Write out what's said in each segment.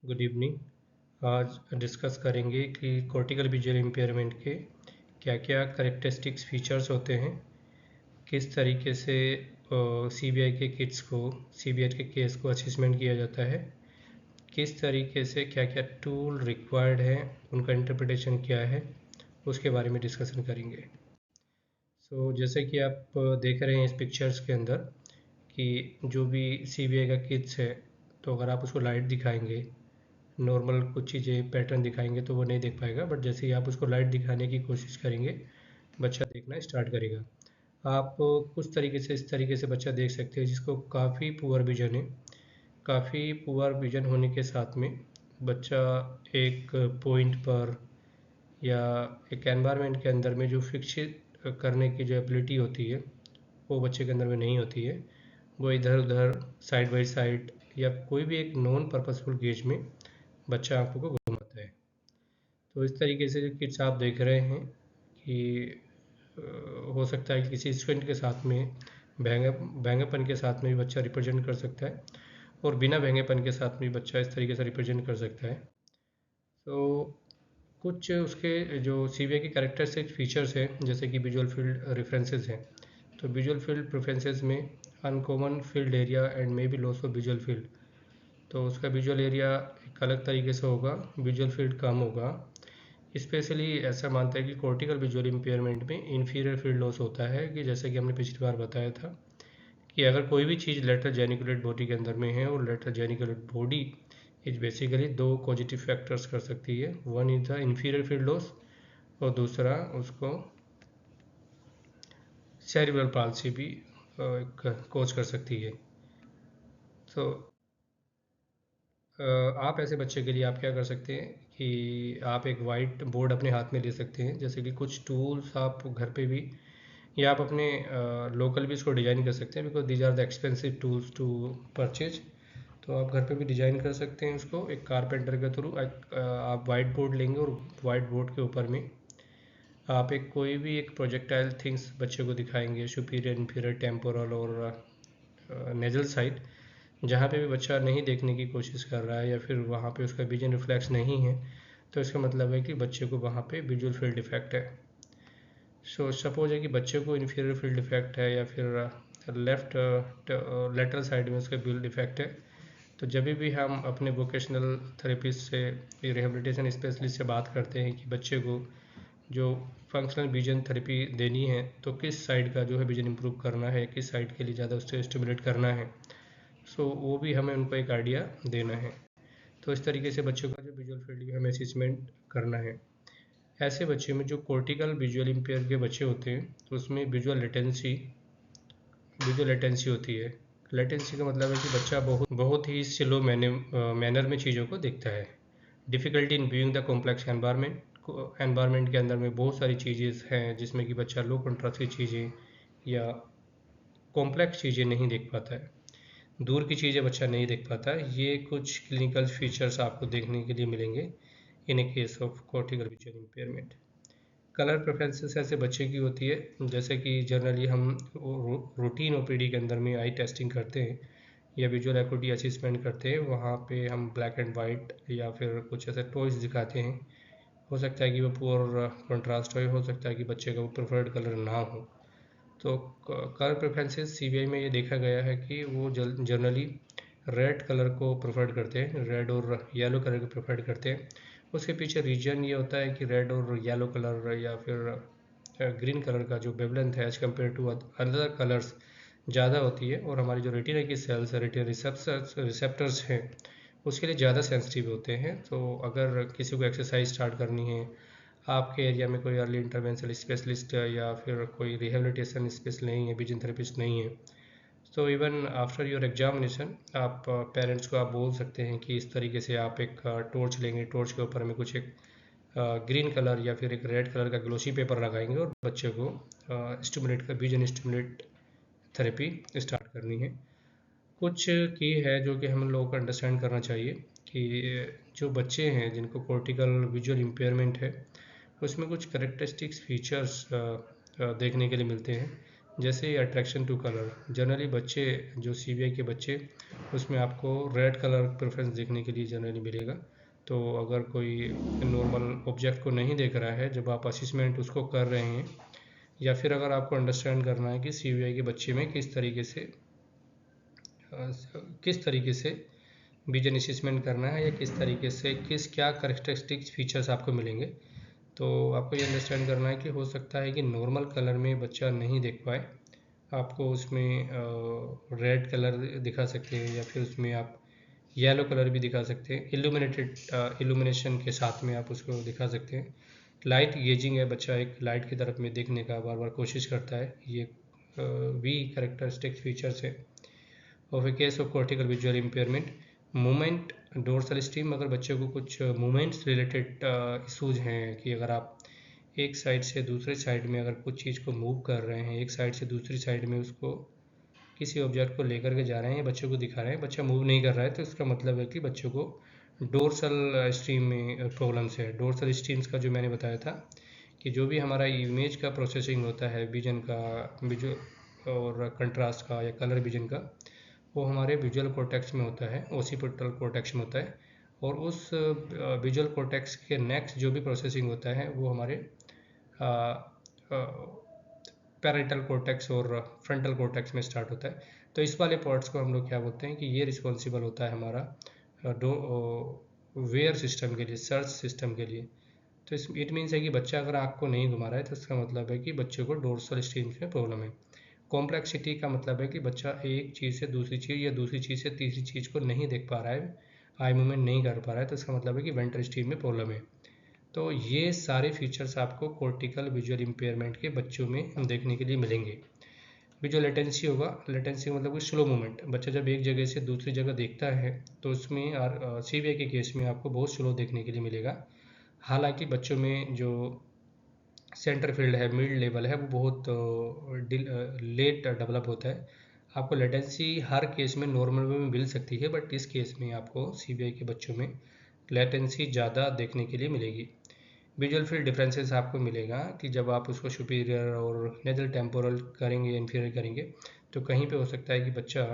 Good evening. आज discuss करेंगे कि कॉर्टिकल विजुअल इम्पेयरमेंट के क्या क्या करेक्टरिस्टिक्स फीचर्स होते हैं, किस तरीके से सीबीआई के किट्स को, सीबीआई के केस को असेसमेंट किया जाता है, किस तरीके से क्या क्या टूल रिक्वायर्ड है, उनका इंटरप्रिटेशन क्या है, उसके बारे में डिस्कशन करेंगे। जैसे कि आप देख रहे हैं इस पिक्चर्स के अंदर कि जो भी सीबीआई का किट्स है, तो अगर आप उसको लाइट दिखाएंगे, नॉर्मल कुछ चीज़ें पैटर्न दिखाएंगे तो वो नहीं देख पाएगा, बट जैसे ही आप उसको लाइट दिखाने की कोशिश करेंगे बच्चा देखना स्टार्ट करेगा। आप कुछ तरीके से इस तरीके से बच्चा देख सकते हैं जिसको काफ़ी पुअर विजन है। काफ़ी पुअर विजन होने के साथ में बच्चा एक पॉइंट पर या एक एनवायरनमेंट के अंदर में जो फिक्सित करने की जो एबिलिटी होती है वो बच्चे के अंदर में नहीं होती है। वो इधर उधर साइड बाई साइड या कोई भी एक नॉन पर्पसफुल गेज में बच्चा आंखों को घुमाता है। तो इस तरीके से जो किट्स आप देख रहे हैं कि हो सकता है कि किसी स्टूडेंट के साथ में व्यंग्यपन के साथ में भी बच्चा रिप्रेजेंट कर सकता है और बिना व्यंग्यपन के साथ में भी बच्चा इस तरीके से रिप्रेजेंट कर सकता है। तो कुछ उसके जो सीबीआई के कैरेक्टरिस्टिक फीचर्स हैं जैसे कि विजुअल फील्ड रेफरेंसेस हैं। तो विजुअल फील्ड प्रेफरेंसेस में uncommon field area and may be loss of visual field. तो उसका विजुअल एरिया एक अलग तरीके से होगा, विजुअल फील्ड कम होगा। स्पेशली ऐसा मानता है कि कॉर्टिकल विजुअल इम्पेयरमेंट में इन्फीरियर फील्ड लॉस होता है, कि जैसे कि हमने पिछली बार बताया था कि अगर कोई भी चीज़ लेटरल जेनिकुलेट बॉडी के अंदर में है और lateral geniculate body is basically दो पॉजिटिव फैक्टर्स कर सकती है। One is the inferior field loss और दूसरा उसको सेरिब्रल पाल्सी भी कोज कर सकती है। तो आप ऐसे बच्चे के लिए आप क्या कर सकते हैं कि आप एक वाइट बोर्ड अपने हाथ में ले सकते हैं, जैसे कि कुछ टूल्स आप घर पे भी या आप अपने लोकल भी इसको डिज़ाइन कर सकते हैं, because these are the expensive tools to purchase. तो आप घर पे भी डिज़ाइन कर सकते हैं उसको एक कारपेंटर के थ्रू। आप वाइट बोर्ड लेंगे और वाइट बोर्ड के ऊपर में आप एक कोई भी एक प्रोजेक्टाइल थिंग्स बच्चे को दिखाएंगे, सुपीरियर इन्फीरियर टेम्पोरल और नेजल साइड, जहाँ पे भी बच्चा नहीं देखने की कोशिश कर रहा है या फिर वहाँ पे उसका विजन रिफ्लेक्स नहीं है, तो इसका मतलब है कि बच्चे को वहाँ पे विजुअल फील्ड डिफेक्ट है। सपोज है कि बच्चे को इन्फीरियर फील्ड डिफेक्ट है या फिर लेफ्ट लेटरल साइड में उसका फील्ड डिफेक्ट है। तो जब भी हम अपने वोकेशनल थेरेपिस्ट से, रिहेबिलिटेशन स्पेशलिस्ट से बात करते हैं कि बच्चे को जो फंक्शनल विजन थेरेपी देनी है तो किस साइड का जो है विजन इंप्रूव करना है, किस साइड के लिए ज़्यादा उससे स्टिमुलेट करना है, वो भी हमें उनको एक आइडिया देना है। तो इस तरीके से बच्चों का जो विजुअल फील्ड की हमें असेसमेंट करना है। ऐसे बच्चे में जो कॉर्टिकल विजुअल इम्पेयर के बच्चे होते हैं तो उसमें विजुअल लेटेंसी होती है। लेटेंसी का मतलब है कि बच्चा बहुत बहुत ही स्लो मैनर में चीज़ों को देखता है। Difficulty in viewing the complex environment के अंदर में बहुत सारी चीज़ें हैं जिसमें कि बच्चा लो कंट्रास्ट की चीज़ें या कॉम्प्लेक्स चीज़ें नहीं देख पाता है, दूर की चीज़ें बच्चा नहीं देख पाता। ये कुछ क्लिनिकल फीचर्स आपको देखने के लिए मिलेंगे in a case of cortical visual impairment. Colour preferences ऐसे बच्चे की होती है जैसे कि जनरली हम रूटीन ओपीडी के अंदर में आई टेस्टिंग करते हैं या विजुअल एक्टिविटी असेसमेंट करते हैं, वहाँ पे हम ब्लैक एंड वाइट या फिर कुछ ऐसे टॉयज दिखाते हैं। हो सकता है कि वो पुअर कंट्रास्ट हो सकता है कि बच्चे का वो प्रेफर्ड कलर ना हो। तो कलर प्रेफरेंसेस सीबीआई में ये देखा गया है कि वो जनरली रेड कलर को प्रेफर्ड करते हैं, रेड और येलो कलर को प्रेफर्ड करते हैं। उसके पीछे रीजन ये होता है कि रेड और येलो कलर या फिर ग्रीन कलर का जो वेवलेंथ है as compare to other colours ज़्यादा होती है और हमारी जो रेटिना की सेल्स रेटिना रिसेप्टर्स हैं उसके लिए ज़्यादा सेंसिटिव होते हैं। तो अगर किसी को एक्सरसाइज स्टार्ट करनी है, आपके एरिया में कोई अर्ली इंटरवेंशनल स्पेशलिस्ट या फिर कोई रिहेबिलिटेशन स्पेशलिस्ट नहीं है, विजन थेरेपिस्ट नहीं है, तो इवन आफ्टर योर एग्जामिनेशन आप पेरेंट्स को आप बोल सकते हैं कि इस तरीके से आप एक टॉर्च लेंगे, टॉर्च के ऊपर में कुछ एक ग्रीन कलर या फिर एक रेड कलर का ग्लोसी पेपर लगाएंगे और बच्चे को स्टिमुलेट कर विजन स्टिमुलेट थेरेपी स्टार्ट करनी है। कुछ की है जो कि हम लोगों को अंडरस्टैंड करना चाहिए कि जो बच्चे हैं जिनको कॉर्टिकल विजुअल इम्पेयरमेंट है उसमें कुछ करेक्टरिस्टिक्स फीचर्स देखने के लिए मिलते हैं, जैसे अट्रैक्शन टू कलर। जनरली बच्चे जो सीबीआई के बच्चे उसमें आपको रेड कलर प्रेफरेंस देखने के लिए जनरली मिलेगा। तो अगर कोई नॉर्मल ऑब्जेक्ट को नहीं देख रहा है जब आप असिस्मेंट उसको कर रहे हैं, या फिर अगर आपको अंडरस्टैंड करना है कि CBI के बच्चे में किस तरीके से विजन असेसमेंट करना है, या किस तरीके से क्या करेक्टरिस्टिक्स फीचर्स आपको मिलेंगे, तो आपको ये अंडरस्टैंड करना है कि हो सकता है कि नॉर्मल कलर में बच्चा नहीं देख पाए, आपको उसमें रेड कलर दिखा सकते हैं, या फिर उसमें आप येलो कलर भी दिखा सकते हैं, इल्यूमिनेशन के साथ में आप उसको दिखा सकते हैं। लाइट गेजिंग है, बच्चा एक लाइट की तरफ में देखने का बार बार कोशिश करता है, ये भी करेक्टरिस्टिक फीचर्स है। Of A case of cortical visual impairment, movement dorsal stream, अगर बच्चे को कुछ मूवमेंट्स रिलेटेड इशूज़ हैं कि अगर आप एक साइड से दूसरे साइड में अगर कुछ चीज़ को मूव कर रहे हैं, एक साइड से दूसरी साइड में उसको किसी ऑब्जेक्ट को लेकर के जा रहे हैं या बच्चे को दिखा रहे हैं, बच्चा मूव नहीं कर रहा है, तो इसका मतलब है कि बच्चों को डोर्सल स्ट्रीम में प्रॉब्लम्स है। डोर्सल स्ट्रीम्स का जो मैंने बताया था कि जो भी हमारा इमेज का प्रोसेसिंग होता है, विजन का, विजुअल और कंट्रास्ट का या कलर विजन का, वो हमारे विजुअल कॉर्टेक्स में होता है, ओसिपिटल कॉर्टेक्स में होता है। और उस विजुअल कॉर्टेक्स के नेक्स्ट जो भी प्रोसेसिंग होता है वो हमारे पैरेंटल कॉर्टेक्स और फ्रंटल कॉर्टेक्स में स्टार्ट होता है। तो इस वाले पार्ट्स को हम लोग क्या बोलते हैं कि ये रिस्पॉन्सिबल होता है हमारा वेयर सिस्टम के लिए, सर्च सिस्टम के लिए। तो इट मीन्स है कि बच्चा अगर आँख को नहीं घुमा रहा है तो इसका मतलब है कि बच्चे को डोर्सल स्ट्रीम्स में प्रॉब्लम है। कॉम्प्लेक्सिटी का मतलब है कि बच्चा एक चीज़ से दूसरी चीज़ या दूसरी चीज़ से तीसरी चीज़ को नहीं देख पा रहा है, आई मूवमेंट नहीं कर पा रहा है, तो इसका मतलब है कि वेंट्रल स्ट्रीम में प्रॉब्लम है। तो ये सारे फीचर्स आपको कॉर्टिकल विजुअल इम्पेयरमेंट के बच्चों में हम देखने के लिए मिलेंगे। विजुअल लेटेंसी होगा, लेटेंसी मतलब कि स्लो मूवमेंट, बच्चा जब एक जगह से दूसरी जगह देखता है तो उसमें CBI के केस में आपको बहुत स्लो देखने के लिए मिलेगा। हालांकि बच्चों में जो सेंटर फील्ड है, मिड लेवल है, वो बहुत लेट डेवलप होता है। आपको लेटेंसी हर केस में नॉर्मल में मिल सकती है, बट इस केस में आपको CBI के बच्चों में लेटेंसी ज़्यादा देखने के लिए मिलेगी। विजुअल फील्ड डिफरेंसेस आपको मिलेगा कि जब आप उसको सुपीरियर और नेजल टेम्पोरल करेंगे, इन्फीरियर करेंगे, तो कहीं पे हो सकता है कि बच्चा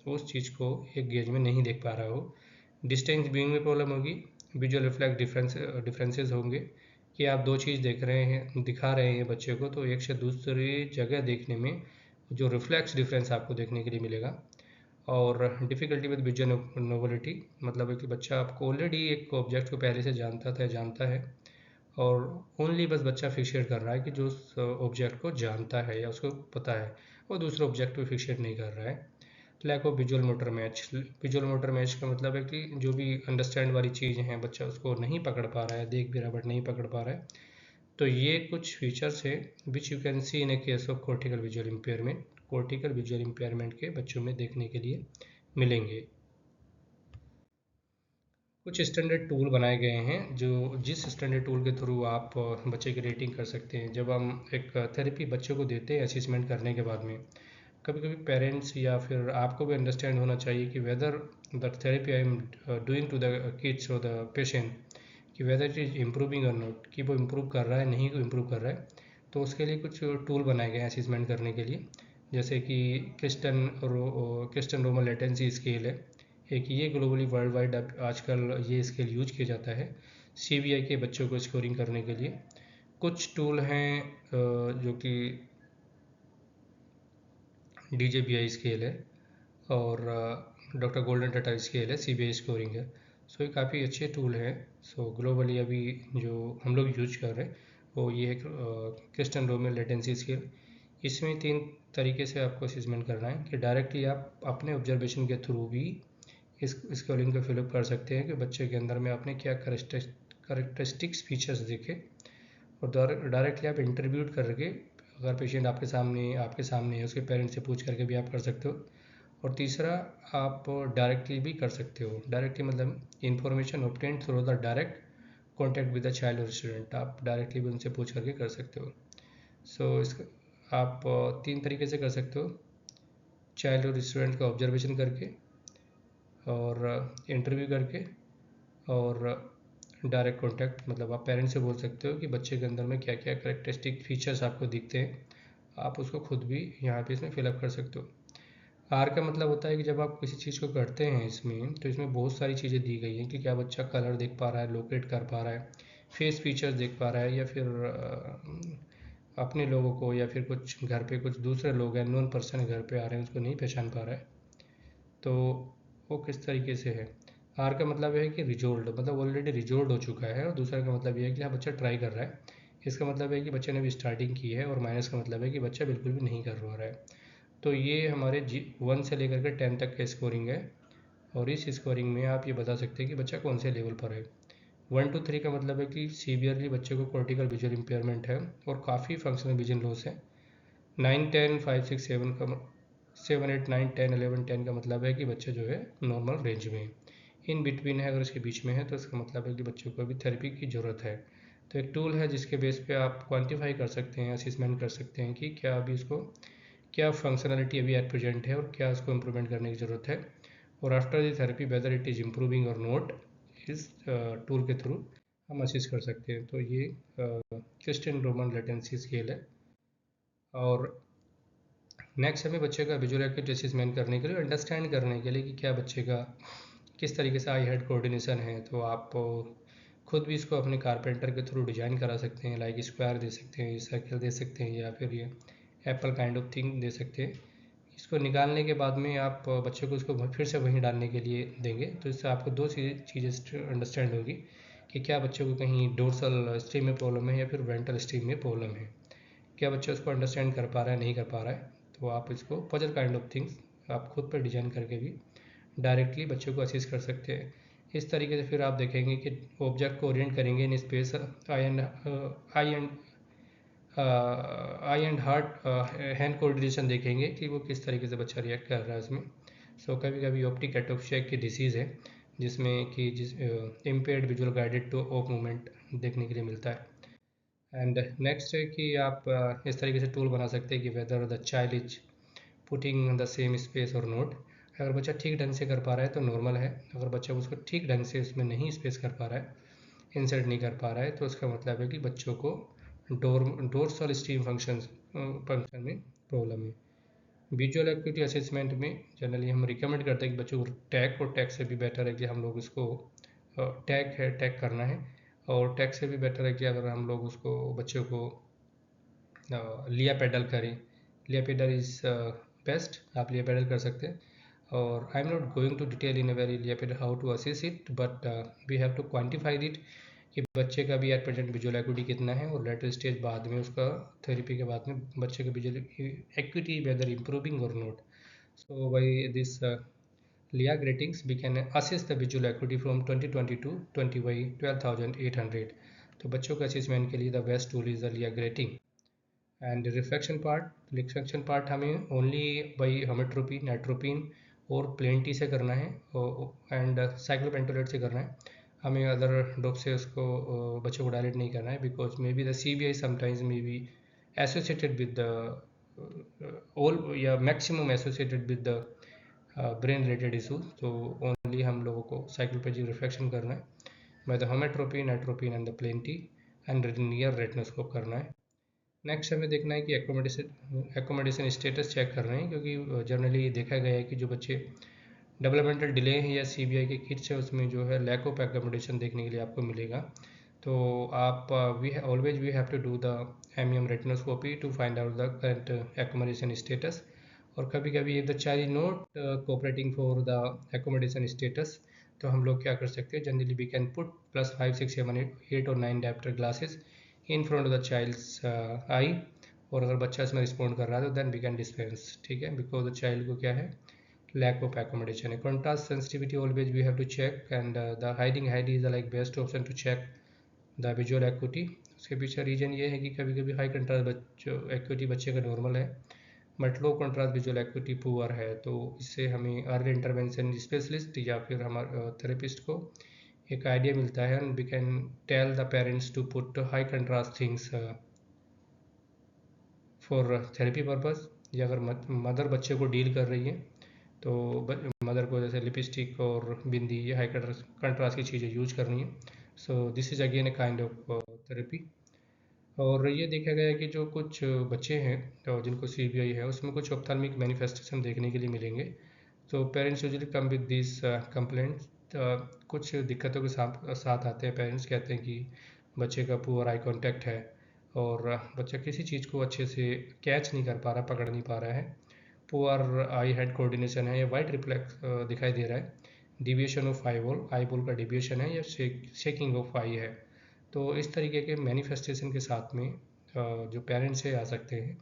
उस चीज़ को एक गेज में नहीं देख पा रहा हो। डिस्टेंस व्यूइंग में प्रॉब्लम होगी। विजुअल रिफ्लेक्ट डिफरेंसेस होंगे कि आप दो चीज़ देख रहे हैं, दिखा रहे हैं बच्चे को, तो एक से दूसरी जगह देखने में जो रिफ्लेक्स डिफरेंस आपको देखने के लिए मिलेगा। और डिफ़िकल्टी विद विजुअल नोवेलिटी, मतलब है कि बच्चा आपको ऑलरेडी एक ऑब्जेक्ट को पहले से जानता है, और ओनली बस बच्चा फिक्सेट कर रहा है कि जो उस ऑब्जेक्ट को जानता है या उसको पता है, वो दूसरे ऑब्जेक्ट पे फिक्सेट नहीं कर रहा है। Lack of visual motor match, visual motor match का मतलब है कि जो भी अंडरस्टैंड वाली चीज़ हैं बच्चा उसको नहीं पकड़ पा रहा है, देख भी रहा बट नहीं पकड़ पा रहा है। तो ये कुछ फीचर्स है which you can see in a case of cortical visual impairment, cortical visual impairment के बच्चों में देखने के लिए मिलेंगे। कुछ स्टैंडर्ड टूल बनाए गए हैं जो जिस स्टैंडर्ड टूल के थ्रू आप बच्चे की रेटिंग कर सकते हैं। जब हम एक थेरेपी बच्चे को देते हैं असेसमेंट करने के बाद में, कभी कभी पेरेंट्स या फिर आपको भी अंडरस्टैंड होना चाहिए कि whether the therapy I am doing to the kids और द पेशेंट, कि वेदर इट इज़ इम्प्रूविंग और नॉट, कि वो इम्प्रूव कर रहा है नहीं इम्प्रूव कर रहा है। तो उसके लिए कुछ टूल बनाए गए हैं असेसमेंट करने के लिए, जैसे कि क्रिस्टन रोमन लेटेंसी स्केल है एक, ये ग्लोबली वर्ल्ड वाइड आजकल ये स्केल यूज किया जाता है CBI के बच्चों को स्कोरिंग करने के लिए। कुछ टूल हैं जो कि DJBI स्केल है, और डॉक्टर गोल्डन टाटा स्केल है, CBI स्कोरिंग है। सो ये काफ़ी अच्छे टूल हैं। सो ग्लोबली अभी जो हम लोग यूज कर रहे हैं वो ये है क्रिस्टन रोमन लेटेंसी स्केल। इसमें 3 तरीके से आपको असेसमेंट करना है कि डायरेक्टली आप अपने ऑब्जर्वेशन के थ्रू भी इस स्केलिंग को फिलअप कर सकते हैं कि बच्चे के अंदर में आपने क्या करेक्टरिस्टिक्स फीचर्स देखे, और डायरेक्टली आप इंटरव्यूट करके, अगर पेशेंट आपके सामने है उसके पेरेंट्स से पूछ करके भी आप कर सकते हो। और तीसरा, आप डायरेक्टली भी कर सकते हो। डायरेक्टली मतलब information obtained through the direct contact with the child और स्टूडेंट, आप डायरेक्टली भी उनसे पूछ करके कर सकते हो। सो इस आप 3 तरीके से कर सकते हो, चाइल्ड और स्टूडेंट का ऑब्जर्वेशन करके, और इंटरव्यू करके, और डायरेक्ट कॉन्टैक्ट, मतलब आप पेरेंट्स से बोल सकते हो कि बच्चे के अंदर में क्या क्या करेक्टरिस्टिक फीचर्स आपको दिखते हैं, आप उसको खुद भी यहाँ पे इसमें फिलअप कर सकते हो। आर का मतलब होता है कि जब आप किसी चीज़ को करते हैं इसमें, तो इसमें बहुत सारी चीज़ें दी गई हैं कि क्या बच्चा कलर देख पा रहा है, लोकेट कर पा रहा है, फेस फीचर्स देख पा रहा है, या फिर अपने लोगों को, या फिर कुछ घर पे कुछ दूसरे लोग हैं, नॉन पर्सन घर पे आ रहे हैं, उसको नहीं पहचान पा रहा है, तो वो किस तरीके से है। आर का मतलब है कि रिजोल्ड, मतलब ऑलरेडी रिजोल्ड हो चुका है, और दूसरा का मतलब ये है कि हाँ बच्चा ट्राई कर रहा है। इसका मतलब है कि बच्चे ने भी स्टार्टिंग की है, और माइनस का मतलब है कि बच्चा बिल्कुल भी नहीं कर पा रहा है। तो ये हमारे G1 से लेकर के 10 तक का स्कोरिंग है, और इस स्कोरिंग में आप ये बता सकते हैं कि बच्चा कौन से लेवल पर है। 1 to 3 का मतलब है कि सीवियरली बच्चे को कॉर्टिकल विजुअल इम्पेयरमेंट है और काफ़ी फंक्शनल विजन लॉस है। 9 10 5 6 7 का 7 8 9 10 11 10 का मतलब है कि बच्चा जो है नॉर्मल रेंज में है। इन बिटवीन है, अगर इसके बीच में है तो इसका मतलब है कि बच्चों को अभी थेरेपी की ज़रूरत है। तो एक टूल है जिसके बेस पे आप क्वांटिफाई कर सकते हैं, असेसमेंट कर सकते हैं कि क्या अभी उसको, क्या फंक्शनलिटी अभी एट प्रेजेंट है और क्या उसको इम्प्रूवमेंट करने की ज़रूरत है, और after the therapy weather it is improving और नॉट, इस टूल के थ्रू हम असिस्ट कर सकते हैं। तो ये क्रिस्टियन रोमन लेटेंसी स्केल है। और नेक्स्ट हमें बच्चे का विजुअल एक्टिविटी असेसमेंट करने के लिए, अंडरस्टैंड करने के लिए कि क्या बच्चे का किस तरीके से आई हेड कोऑर्डिनेशन है, तो आप खुद भी इसको अपने कारपेंटर के थ्रू डिजाइन करा सकते हैं। लाइक स्क्वायर दे सकते हैं, सर्कल दे सकते हैं, या फिर ये Apple kind of thing they सकते हैं। इसको निकालने के बाद में आप बच्चे को इसको फिर से वहीं डालने के लिए देंगे, तो इससे आपको दो चीज़ें अंडरस्टैंड होगी कि क्या बच्चे को कहीं डोर्सल स्ट्रीम में प्रॉब्लम है या फिर वेंट्रल स्ट्रीम में प्रॉब्लम है। क्या बच्चा उसको अंडरस्टैंड कर पा रहा है, नहीं कर पा रहा है, तो आप इसको पजल काइंड ऑफ थिंग्स आप खुद पर डिजाइन करके भी डायरेक्टली बच्चों को असिस्ट कर सकते हैं। इस तरीके से फिर आप देखेंगे कि ऑब्जेक्ट को ओरिएंट करेंगे in space, I and I and heart hand coordination देखेंगे कि वो किस तरीके से बच्चा रिएक्ट कर रहा है उसमें। सो कभी कभी ऑप्टिक एटोप्सिया की डिसीज़ है जिसमें कि जिस impaired visual guided two of movement देखने के लिए मिलता है। एंड नेक्स्ट है कि आप इस तरीके से टूल बना सकते हैं कि whether the child is putting the same space और नोट। अगर बच्चा ठीक ढंग से कर पा रहा है तो नॉर्मल है, अगर बच्चा उसको ठीक ढंग से उसमें नहीं स्पेस कर पा रहा है, इंसर्ट नहीं कर पा रहा है, तो उसका मतलब है कि बच्चों को डोर्सल स्ट्रीम फंक्शन में प्रॉब्लम है। विजुअल एक्टिविटी असेसमेंट में जनरली हम रिकमेंड करते हैं कि बच्चों को टैग, और टैग से भी बेटर है कि हम लोग इसको टैग है, टैग करना है, और टैग से भी बेटर है कि अगर हम लोग उसको बच्चों को लिया पेडल करें। लिया पेडल इज़ बेस्ट, आप लिया पेडल कर सकते हैं। और I am not going to detail in a very lea paddle how to assess it, but we have to quantify it कि बच्चे का भी एट प्रेजेंट विजुअल एक्टिविटी कितना है, और लेटर स्टेज बाद में उसका थेरेपी के बाद में बच्चे का विजुअल एक्टिविटी वेदर इम्प्रूविंग और not. So by this lea gratings we can assess the visual activity from 2020 to 20 by 12,800। तो बच्चों के असेसमेंट के लिए the best tool is the lea grating. And reflection part हमें ओनली बाई होमेट्रोपी, नाइट्रोपिन और plenty से करना है, एंड साइक्लोपेंटोलेट से करना है। हमें अदर डॉग से उसको बच्चों को डायरेक्ट नहीं करना है, because may be the CBI sometimes may be associated with the all या maximum associated with the brain related issues. तो ओनली हम लोगों को साइक्लोपेजिक रिफ्लेक्शन करना है by the homatropine, atropine and the plenty, and near retinoscope करना है। Next हमें देखना है कि एकोमोडेशन स्टेटस चेक कर रहे हैं, क्योंकि जनरली देखा गया है कि जो बच्चे डेवलपमेंटल डिले हैं या CBI के किट्स है उसमें जो है लैक ऑफ एकोमोडेशन देखने के लिए आपको मिलेगा। तो आप we have to do the MEM retinoscopy to find out the current accommodation status. और कभी कभी the child is not cooperating for the accommodation status, तो हम लोग क्या कर सकते हैं, जनरली वी कैन पुट +5 6 7 8 और 9 dioptre glasses in front of the child's eye, और अगर बच्चा इसमें रिस्पॉन्ड कर रहा है तो देन वी कैन डिस्पेंस, ठीक है, बिकॉज द चाइल्ड को क्या है, lack of accommodation है। Contrast sensitivity always we have to check, and the hiding height is the like best option to check the visual acuity। उसके पीछे reason ये है कि कभी कभी हाई कंट्रास्ट बच्चों एक्यूटी बच्चे का नॉर्मल है, but low contrast visual acuity poor है, तो इससे हमें अर्ली इंटरवेंशन स्पेशलिस्ट या फिर हमारे थेरेपिस्ट को एक आइडिया मिलता है, and we can tell the parents to put high contrast things for therapy purpose. या अगर मदर बच्चे को डील कर रही है तो मदर को जैसे लिपस्टिक और बिंदी, ये हाई कंट्रास्ट की चीज़ें यूज करनी है। So this is again a kind of therapy. और ये देखा गया है कि जो कुछ बच्चे हैं जिनको सीबीआई है, उसमें कुछ ऑप्थेल्मिक मैनिफेस्टेशन देखने के लिए मिलेंगे। तो parents usually come with this complaints. कुछ दिक्कतों के साथ साथ आते हैं। पेरेंट्स कहते हैं कि बच्चे का पुअर आई कांटेक्ट है और बच्चा किसी चीज़ को अच्छे से कैच नहीं कर पा रहा, पकड़ नहीं पा रहा है। पुअर आई हेड कोऑर्डिनेशन है या वाइट रिफ्लेक्स दिखाई दे रहा है। डिविएशन ऑफ आई बॉल का डिविएशन है या शेकिंग ऑफ आई है। तो इस तरीके के मैनिफेस्टेशन के साथ में जो पेरेंट्स से आ सकते हैं,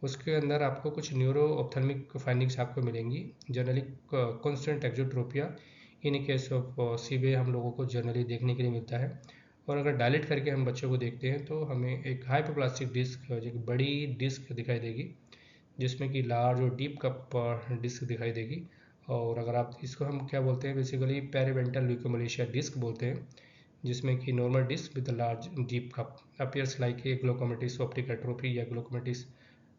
उसके अंदर आपको कुछ न्यूरो ऑप्थेल्मिक फाइंडिंग्स आपको मिलेंगी। Generally constant exotropia in case of CBI हम लोगों को जनरली देखने के लिए मिलता है। और अगर डायलेट करके हम बच्चों को देखते हैं तो हमें एक हाइपोप्लास्टिक डिस्क, जो बड़ी डिस्क दिखाई देगी, जिसमें कि लार्ज और डीप कप डिस्क दिखाई देगी। और अगर आप इसको हम क्या बोलते हैं, बेसिकली पेरिवेंटल ल्यूकोमलेशिया डिस्क बोलते हैं, जिसमें कि normal disc with large deep cup appears like a glaucomatous optic atrophy या glaucomatous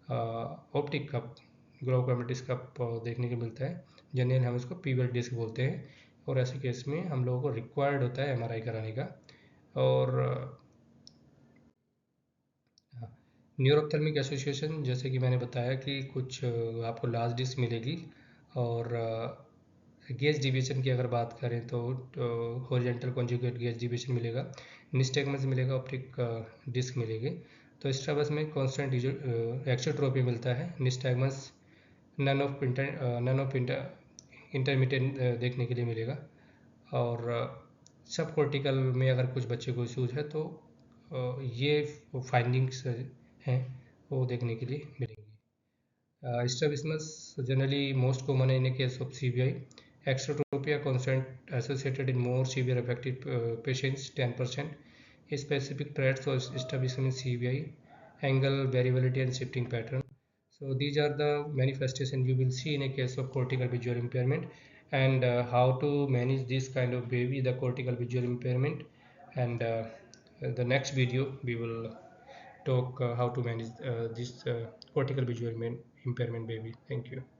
optic cup, glaucomatous cup देखने को मिलता है। जनरली हम इसको पीवेल डिस्क बोलते हैं। और ऐसे केस में हम लोगों को रिक्वायर्ड होता है एमआरआई कराने का। और न्यूरोप्थेल्मिक एसोसिएशन, जैसे कि मैंने बताया कि कुछ आपको लार्ज डिस्क मिलेगी। और गेज डिवीजन की अगर बात करें तो हॉरिजॉन्टल कॉन्जुगेट गेज डिवीजन मिलेगा। निस्टैगमस मिलेगा, ऑप्टिक डिस्क मिलेगी। तो स्ट्रैबस में कॉन्स्टेंट एक्सोट्रोपी मिलता है। निस्टैगमस नन ऑफ इंटरमीडिएट देखने के लिए मिलेगा। और सब कॉर्टिकल में अगर कुछ बच्चे को इशूज है तो ये फाइंडिंग्स हैं वो देखने के लिए मिलेंगी। Strabismus generally most common in a case of CVI. Exotropia constant associated in more severe affected patients 10%. Specific traits of strabismus CVI, angle variability and shifting pattern. So these are the manifestations you will see in a case of cortical visual impairment, and how to manage this kind of baby, the cortical visual impairment. And the next video we will talk how to manage this cortical visual impairment baby. Thank you.